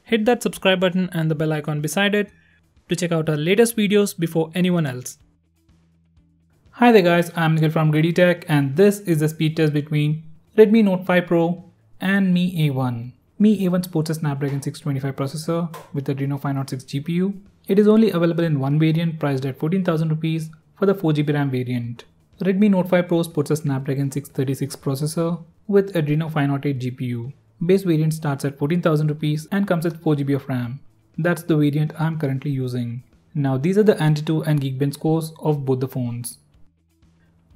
hit that subscribe button and the bell icon beside it to check out our latest videos before anyone else. Hi there guys, I'm Nikhil from GreedyTech and this is the speed test between Redmi Note 5 Pro and Mi A1. Mi A1 sports a Snapdragon 625 processor with Adreno 506 GPU. It is only available in one variant priced at 14,000 rupees for the 4GB RAM variant. Redmi Note 5 Pro sports a Snapdragon 636 processor with Adreno 508 GPU. Base variant starts at 14,000 rupees and comes with 4GB of RAM. That's the variant I'm currently using. Now these are the Antutu and Geekbench scores of both the phones.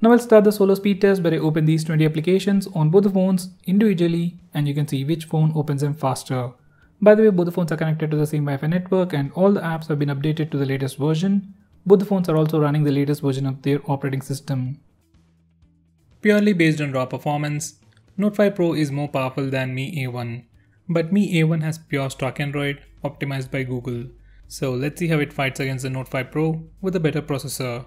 Now I'll start the solo speed test where I open these 20 applications on both the phones individually and you can see which phone opens them faster. By the way, both the phones are connected to the same Wi-Fi network and all the apps have been updated to the latest version. Both the phones are also running the latest version of their operating system. Purely based on raw performance, Note 5 Pro is more powerful than Mi A1. But Mi A1 has pure stock Android optimized by Google. So let's see how it fights against the Note 5 Pro with a better processor.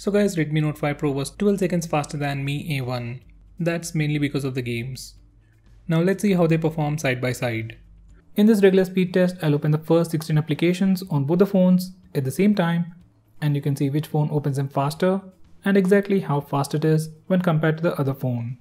So guys, Redmi Note 5 Pro was 12 seconds faster than Mi A1. That's mainly because of the games. Now let's see how they perform side by side. In this regular speed test, I'll open the first 16 applications on both the phones at the same time and you can see which phone opens them faster and exactly how fast it is when compared to the other phone.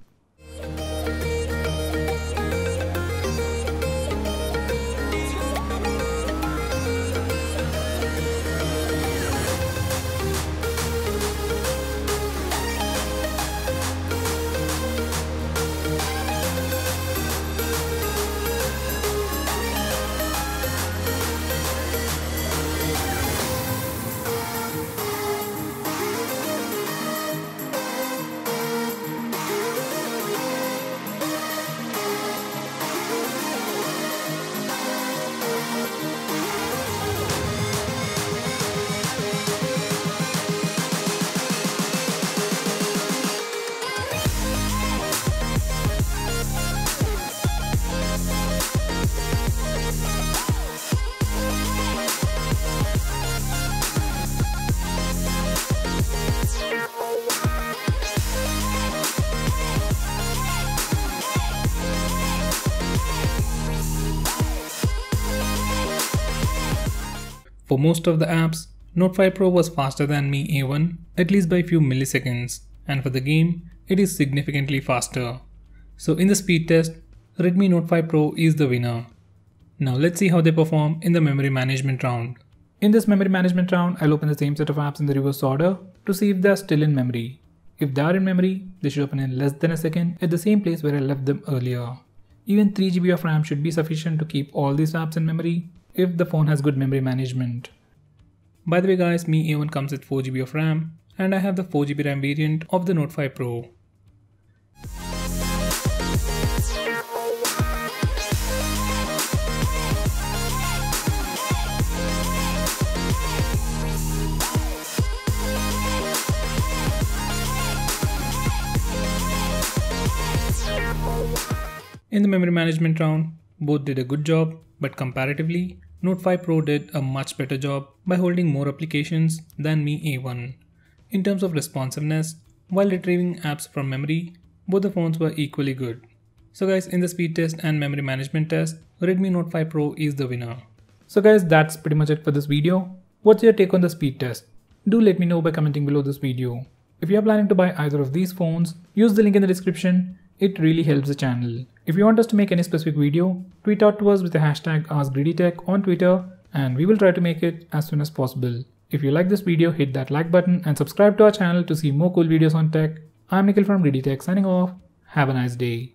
For most of the apps, Note 5 Pro was faster than Mi A1, at least by a few milliseconds, and for the game, it is significantly faster. So in the speed test, Redmi Note 5 Pro is the winner. Now let's see how they perform in the memory management round. In this memory management round, I'll open the same set of apps in the reverse order to see if they are still in memory. If they are in memory, they should open in less than a second at the same place where I left them earlier. Even 3GB of RAM should be sufficient to keep all these apps in memory if the phone has good memory management. By the way guys, Mi A1 comes with 4GB of RAM and I have the 4GB RAM variant of the Note 5 Pro. In the memory management round, both did a good job, but comparatively, Note 5 Pro did a much better job by holding more applications than Mi A1. In terms of responsiveness, while retrieving apps from memory, both the phones were equally good. So guys, in the speed test and memory management test, Redmi Note 5 Pro is the winner. So guys, that's pretty much it for this video. What's your take on the speed test? Do let me know by commenting below this video. If you are planning to buy either of these phones, use the link in the description. It really helps the channel. If you want us to make any specific video, tweet out to us with the hashtag ASKGREEDYTECH on Twitter and we will try to make it as soon as possible. If you like this video, hit that like button and subscribe to our channel to see more cool videos on tech. I'm Nikhil from GreedyTech signing off. Have a nice day.